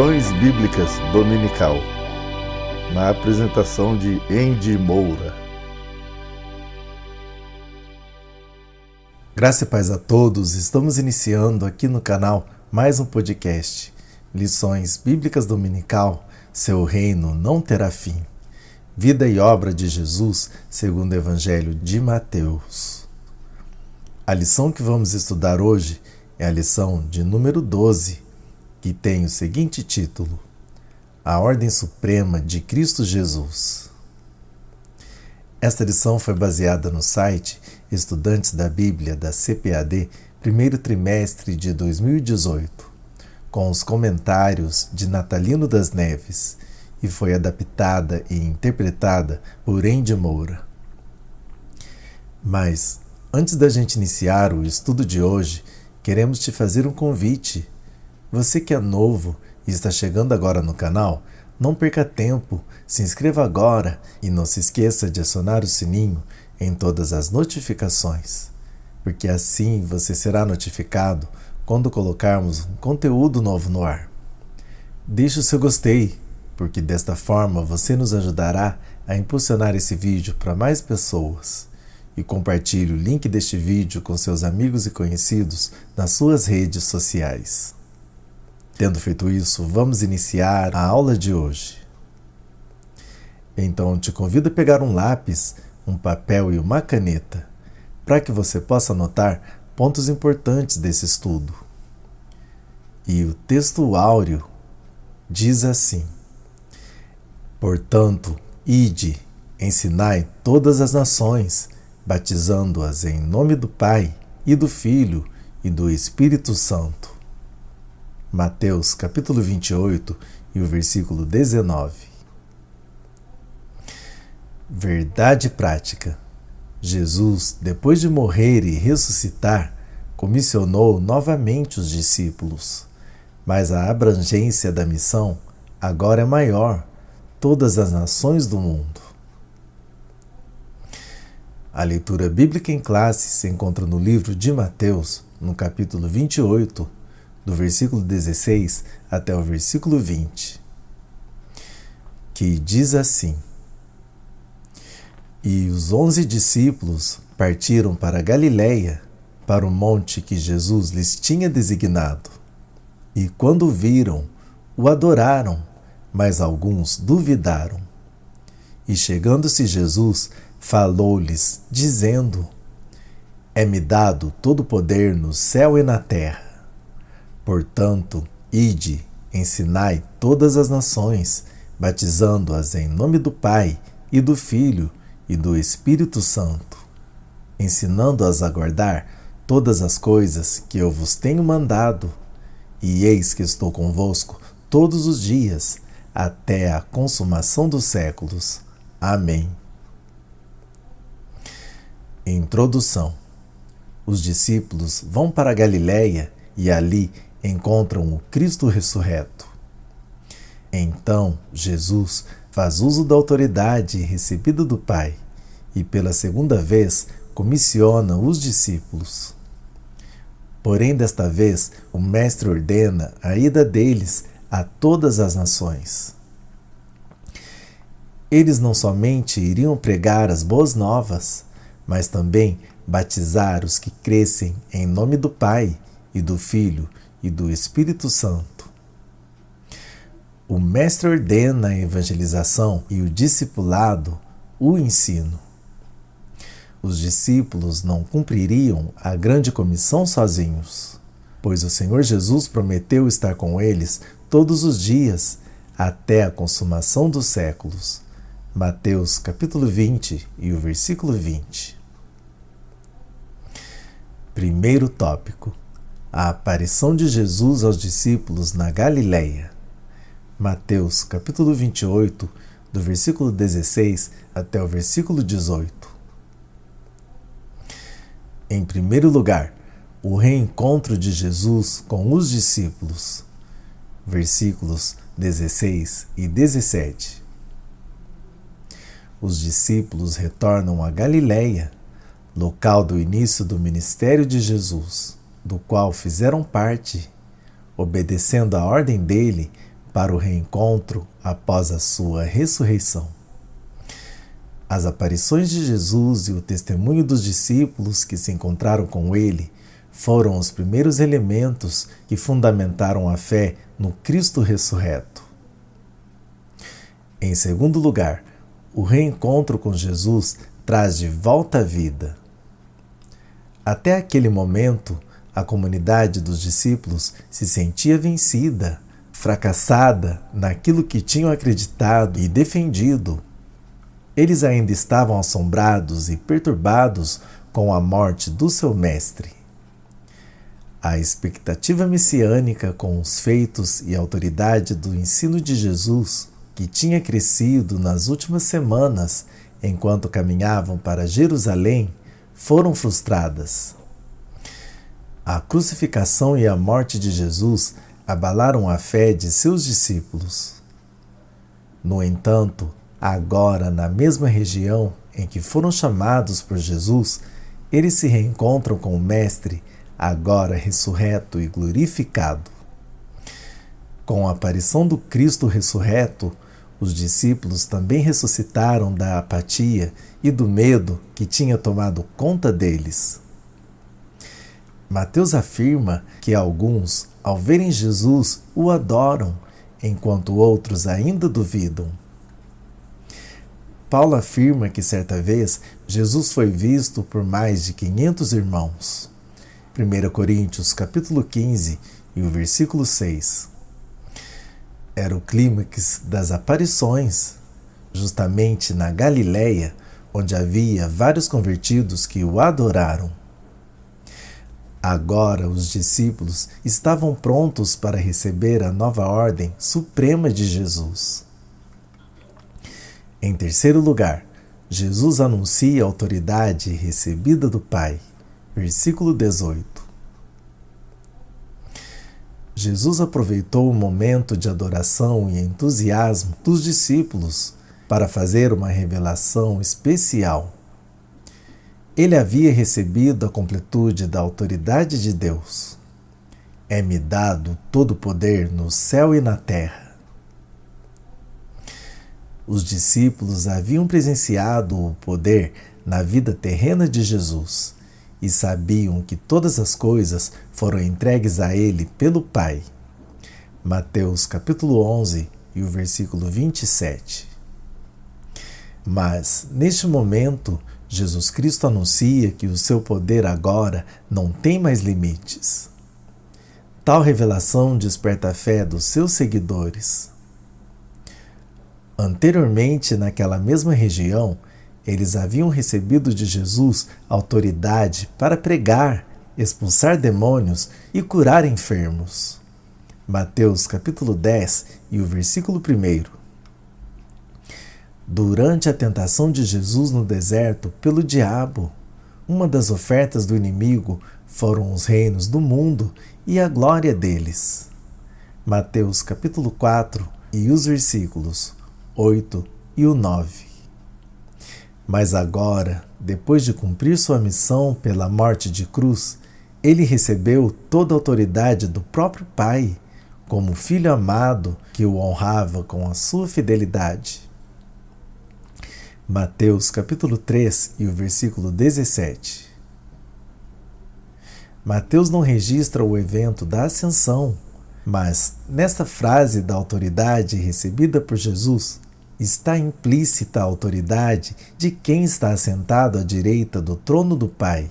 Lições Bíblicas Dominical, na apresentação de Andy Moura. Graça e paz a todos, estamos iniciando aqui no canal mais um podcast, Lições Bíblicas Dominical, seu reino não terá fim. Vida e obra de Jesus segundo o Evangelho de Mateus. A lição que vamos estudar hoje é a lição de número 12, que tem o seguinte título: A Ordem Suprema de Cristo Jesus. Esta lição foi baseada no site Estudantes da Bíblia da CPAD, primeiro trimestre de 2018, com os comentários de Natalino das Neves, e foi adaptada e interpretada por Andy Moura. Mas, antes da gente iniciar o estudo de hoje, queremos te fazer um convite. Você que é novo e está chegando agora no canal, não perca tempo, se inscreva agora e não se esqueça de acionar o sininho em todas as notificações, porque assim você será notificado quando colocarmos um conteúdo novo no ar. Deixe o seu gostei, porque desta forma você nos ajudará a impulsionar esse vídeo para mais pessoas. E compartilhe o link deste vídeo com seus amigos e conhecidos nas suas redes sociais. Tendo feito isso, vamos iniciar a aula de hoje. Então, te convido a pegar um lápis, um papel e uma caneta, para que você possa anotar pontos importantes desse estudo. E o texto áureo diz assim: Portanto, ide, ensinai todas as nações, batizando-as em nome do Pai, e do Filho, e do Espírito Santo. Mateus capítulo 28 e o versículo 19. Verdade prática. Jesus, depois de morrer e ressuscitar, comissionou novamente os discípulos, mas a abrangência da missão agora é maior, todas as nações do mundo. A leitura bíblica em classe se encontra no livro de Mateus, no capítulo 28, do versículo 16 até o versículo 20, que diz assim: E os 11 discípulos partiram para Galiléia, para o monte que Jesus lhes tinha designado. E quando o viram, o adoraram, mas alguns duvidaram. E chegando-se Jesus, falou-lhes, dizendo: É-me dado todo o poder no céu e na terra. Portanto, ide, ensinai todas as nações, batizando-as em nome do Pai, e do Filho, e do Espírito Santo, ensinando-as a guardar todas as coisas que eu vos tenho mandado, e eis que estou convosco todos os dias, até a consumação dos séculos. Amém. Introdução. Os discípulos vão para a Galiléia e ali encontram o Cristo ressurreto. Então, Jesus faz uso da autoridade recebida do Pai e, pela segunda vez, comissiona os discípulos. Porém, desta vez, o Mestre ordena a ida deles a todas as nações. Eles não somente iriam pregar as boas novas, mas também batizar os que crescem em nome do Pai, e do Filho, e do Espírito Santo. O Mestre ordena a evangelização e o discipulado, o ensino. Os discípulos não cumpririam a grande comissão sozinhos, pois o Senhor Jesus prometeu estar com eles todos os dias, até a consumação dos séculos. Mateus capítulo 20 e o versículo 20. Primeiro tópico: a aparição de Jesus aos discípulos na Galiléia. Mateus capítulo 28, do versículo 16 até o versículo 18. Em primeiro lugar, o reencontro de Jesus com os discípulos. Versículos 16 e 17. Os discípulos retornam a Galiléia, local do início do ministério de Jesus, do qual fizeram parte, obedecendo a ordem dele para o reencontro após a sua ressurreição. As aparições de Jesus e o testemunho dos discípulos que se encontraram com ele foram os primeiros elementos que fundamentaram a fé no Cristo ressurreto. Em segundo lugar, o reencontro com Jesus traz de volta a vida. Até aquele momento, a comunidade dos discípulos se sentia vencida, fracassada naquilo que tinham acreditado e defendido. Eles ainda estavam assombrados e perturbados com a morte do seu mestre. A expectativa messiânica com os feitos e autoridade do ensino de Jesus, que tinha crescido nas últimas semanas enquanto caminhavam para Jerusalém, foram frustradas. A crucificação e a morte de Jesus abalaram a fé de seus discípulos. No entanto, agora, na mesma região em que foram chamados por Jesus, eles se reencontram com o Mestre, agora ressurreto e glorificado. Com a aparição do Cristo ressurreto, os discípulos também ressuscitaram da apatia e do medo que tinha tomado conta deles. Mateus afirma que alguns, ao verem Jesus, o adoram, enquanto outros ainda duvidam. Paulo afirma que certa vez Jesus foi visto por mais de 500 irmãos. 1 Coríntios capítulo 15 e o versículo 6. Era o clímax das aparições, justamente na Galileia, onde havia vários convertidos que o adoraram. Agora os discípulos estavam prontos para receber a nova ordem suprema de Jesus. Em terceiro lugar, Jesus anuncia a autoridade recebida do Pai. Versículo 18. Jesus aproveitou o momento de adoração e entusiasmo dos discípulos para fazer uma revelação especial. Ele havia recebido a completude da autoridade de Deus. É-me dado todo o poder no céu e na terra. Os discípulos haviam presenciado o poder na vida terrena de Jesus e sabiam que todas as coisas foram entregues a ele pelo Pai. Mateus capítulo 11 e o versículo 27. Mas, neste momento, Jesus Cristo anuncia que o seu poder agora não tem mais limites. Tal revelação desperta a fé dos seus seguidores. Anteriormente, naquela mesma região, eles haviam recebido de Jesus autoridade para pregar, expulsar demônios e curar enfermos. Mateus capítulo 10 e o versículo 1. Durante a tentação de Jesus no deserto pelo diabo, uma das ofertas do inimigo foram os reinos do mundo e a glória deles. Mateus capítulo 4 e os versículos 8 e o 9. Mas agora, depois de cumprir sua missão pela morte de cruz, ele recebeu toda a autoridade do próprio Pai, como filho amado que o honrava com a sua fidelidade. Mateus capítulo 3 e o versículo 17. Mateus não registra o evento da ascensão, mas nesta frase da autoridade recebida por Jesus, está implícita a autoridade de quem está assentado à direita do trono do Pai,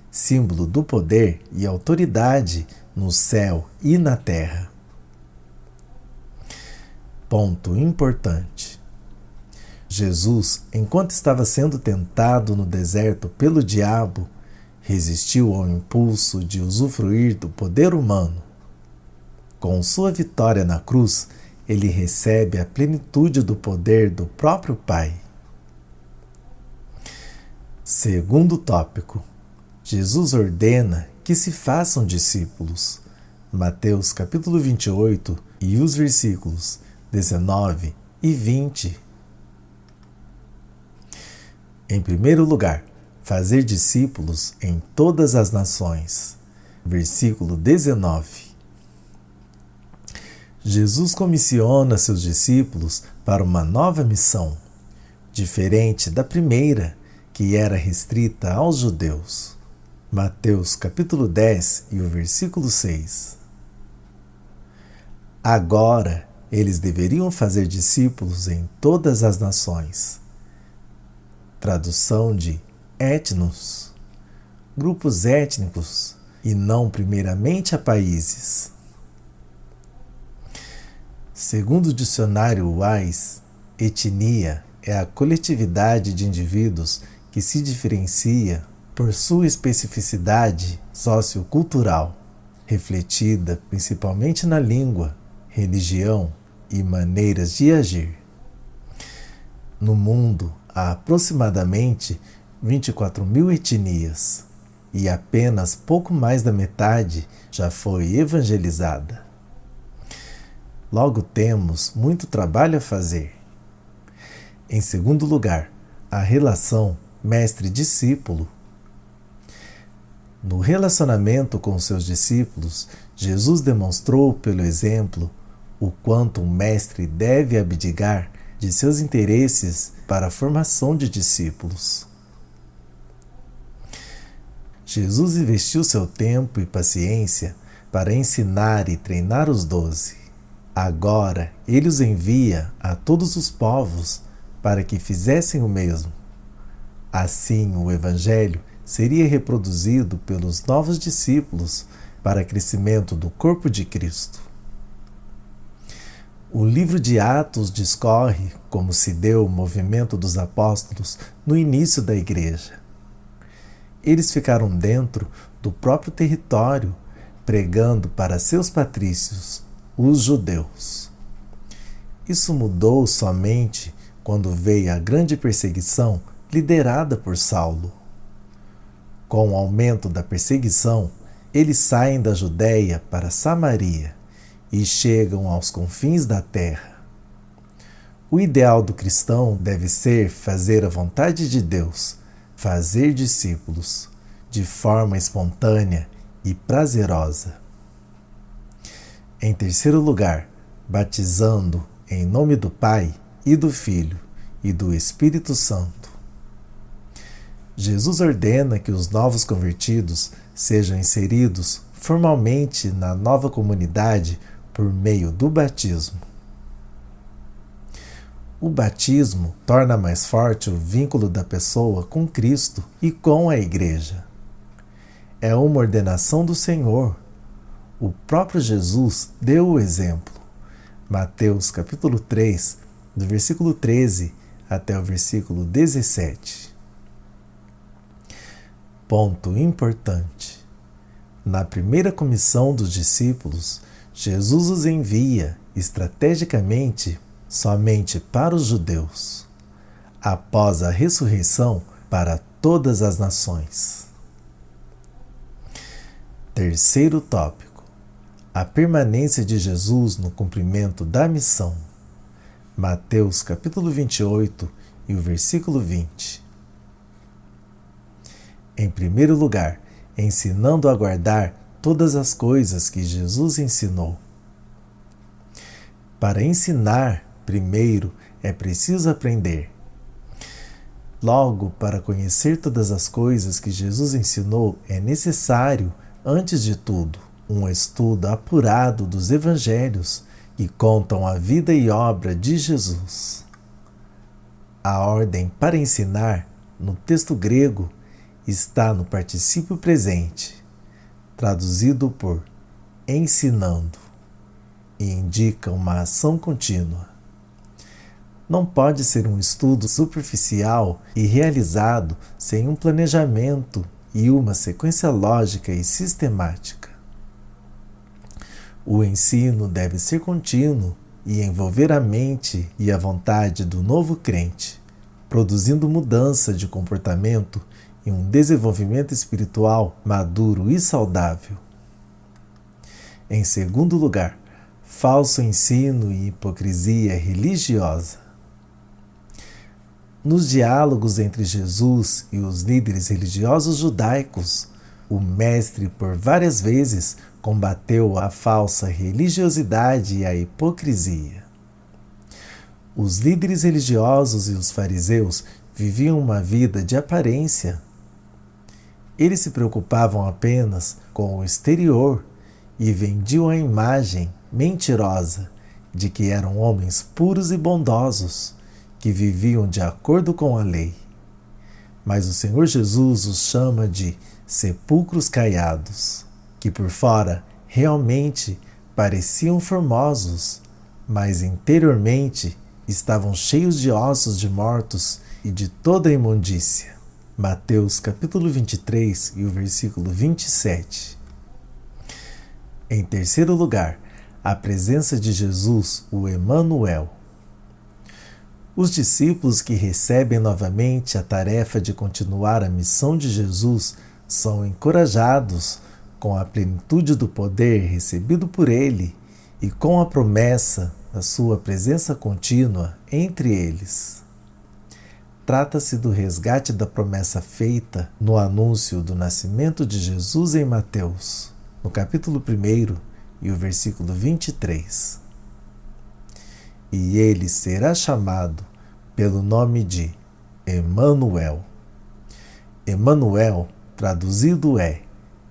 símbolo do poder e autoridade no céu e na terra. Ponto importante. Jesus, enquanto estava sendo tentado no deserto pelo diabo, resistiu ao impulso de usufruir do poder humano. Com sua vitória na cruz, ele recebe a plenitude do poder do próprio Pai. Segundo tópico, Jesus ordena que se façam discípulos. Mateus capítulo 28 e os versículos 19 e 20. Em primeiro lugar, fazer discípulos em todas as nações. Versículo 19. Jesus comissiona seus discípulos para uma nova missão, diferente da primeira, que era restrita aos judeus. Mateus capítulo 10 e o versículo 6. Agora, eles deveriam fazer discípulos em todas as nações. Tradução de etnos, grupos étnicos, e não primeiramente a países. Segundo o dicionário Wise, etnia é a coletividade de indivíduos que se diferencia por sua especificidade sociocultural, refletida principalmente na língua, religião e maneiras de agir. No mundo, há aproximadamente 24.000 etnias, e apenas pouco mais da metade já foi evangelizada. Logo temos muito trabalho a fazer. Em segundo lugar, a relação mestre-discípulo. No relacionamento com seus discípulos, Jesus demonstrou pelo exemplo o quanto um mestre deve abdicar de seus interesses para a formação de discípulos. Jesus investiu seu tempo e paciência para ensinar e treinar os 12. Agora, ele os envia a todos os povos para que fizessem o mesmo. Assim, o Evangelho seria reproduzido pelos novos discípulos para crescimento do corpo de Cristo. O livro de Atos discorre como se deu o movimento dos apóstolos no início da igreja. Eles ficaram dentro do próprio território, pregando para seus patrícios, os judeus. Isso mudou somente quando veio a grande perseguição liderada por Saulo. Com o aumento da perseguição, eles saem da Judéia para Samaria e chegam aos confins da terra. O ideal do cristão deve ser fazer a vontade de Deus, fazer discípulos, de forma espontânea e prazerosa. Em terceiro lugar, batizando em nome do Pai e do Filho e do Espírito Santo. Jesus ordena que os novos convertidos sejam inseridos formalmente na nova comunidade por meio do batismo. O batismo torna mais forte o vínculo da pessoa com Cristo e com a Igreja. É uma ordenação do Senhor. O próprio Jesus deu o exemplo. Mateus capítulo 3, do versículo 13 até o versículo 17. Ponto importante. Na primeira comissão dos discípulos, Jesus os envia estrategicamente somente para os judeus, após a ressurreição para todas as nações. Terceiro tópico: a permanência de Jesus no cumprimento da missão. Mateus capítulo 28 e o versículo 20. Em primeiro lugar, ensinando a guardar todas as coisas que Jesus ensinou. Para ensinar, primeiro é preciso aprender. Logo, para conhecer todas as coisas que Jesus ensinou, é necessário, antes de tudo, um estudo apurado dos evangelhos que contam a vida e obra de Jesus. A ordem para ensinar, no texto grego, está no particípio presente, traduzido por ensinando, e indica uma ação contínua. Não pode ser um estudo superficial e realizado sem um planejamento e uma sequência lógica e sistemática. O ensino deve ser contínuo e envolver a mente e a vontade do novo crente, produzindo mudança de comportamento e um desenvolvimento espiritual maduro e saudável. Em segundo lugar, falso ensino e hipocrisia religiosa. Nos diálogos entre Jesus e os líderes religiosos judaicos, O Mestre, por várias vezes, combateu a falsa religiosidade e a hipocrisia. Os líderes religiosos e os fariseus viviam uma vida de aparência. Eles se preocupavam apenas com o exterior e vendiam a imagem mentirosa de que eram homens puros e bondosos, que viviam de acordo com a lei. Mas o Senhor Jesus os chama de sepulcros caiados, que por fora realmente pareciam formosos, mas interiormente estavam cheios de ossos de mortos e de toda a imundícia. Mateus capítulo 23 e o versículo 27. Em terceiro lugar, a presença de Jesus, o Emanuel. Os discípulos que recebem novamente a tarefa de continuar a missão de Jesus são encorajados com a plenitude do poder recebido por ele e com a promessa da sua presença contínua entre eles. Trata-se do resgate da promessa feita no anúncio do nascimento de Jesus em Mateus, no capítulo 1 e o versículo 23. E ele será chamado pelo nome de Emanuel. Emanuel, traduzido é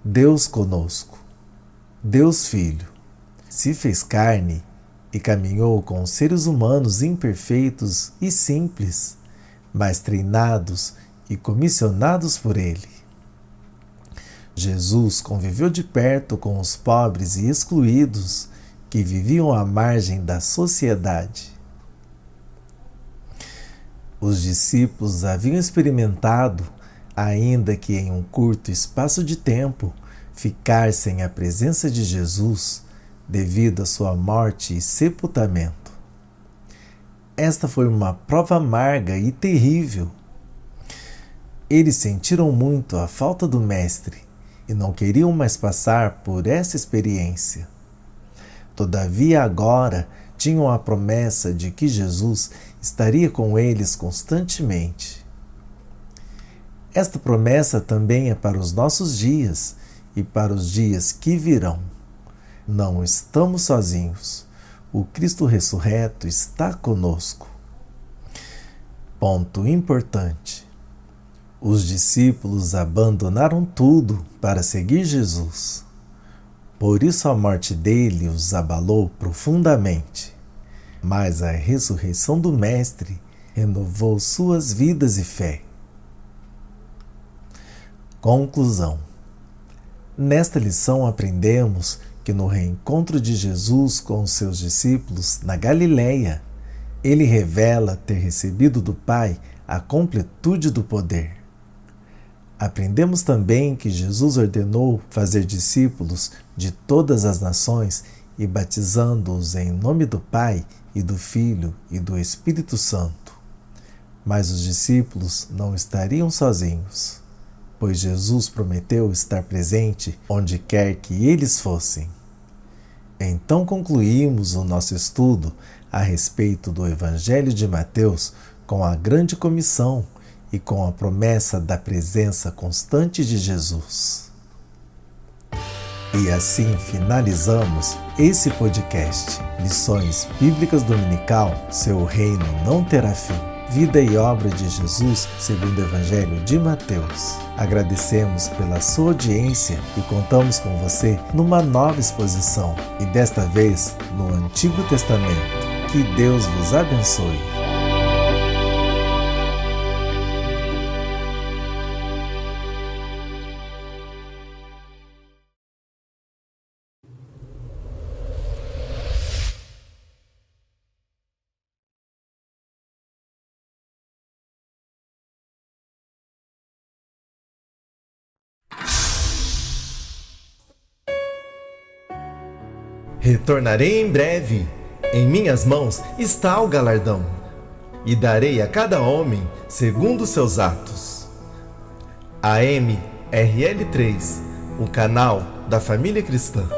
Deus conosco. Deus Filho se fez carne e caminhou com os seres humanos imperfeitos e simples, mas treinados e comissionados por ele. Jesus conviveu de perto com os pobres e excluídos que viviam à margem da sociedade. Os discípulos haviam experimentado, ainda que em um curto espaço de tempo, ficar sem a presença de Jesus devido à sua morte e sepultamento. Esta foi uma prova amarga e terrível. Eles sentiram muito a falta do Mestre e não queriam mais passar por essa experiência. Todavia, agora tinham a promessa de que Jesus estaria com eles constantemente. Esta promessa também é para os nossos dias e para os dias que virão. Não estamos sozinhos. O Cristo ressurreto está conosco. Ponto importante. Os discípulos abandonaram tudo para seguir Jesus. Por isso a morte dele os abalou profundamente. Mas a ressurreição do Mestre renovou suas vidas e fé. Conclusão. Nesta lição aprendemos que no reencontro de Jesus com os seus discípulos na Galileia, ele revela ter recebido do Pai a completude do poder. Aprendemos também que Jesus ordenou fazer discípulos de todas as nações e batizando-os em nome do Pai e do Filho e do Espírito Santo. Mas os discípulos não estariam sozinhos, pois Jesus prometeu estar presente onde quer que eles fossem. Então concluímos o nosso estudo a respeito do Evangelho de Mateus com a grande comissão e com a promessa da presença constante de Jesus. E assim finalizamos esse podcast, Lições Bíblicas Dominical, Seu Reino Não Terá Fim. Vida e obra de Jesus segundo o Evangelho de Mateus. Agradecemos pela sua audiência e contamos com você numa nova exposição, e desta vez no Antigo Testamento. Que Deus vos abençoe. Retornarei em breve, em minhas mãos está o galardão, e darei a cada homem segundo seus atos. AMRL3, o canal da família cristã.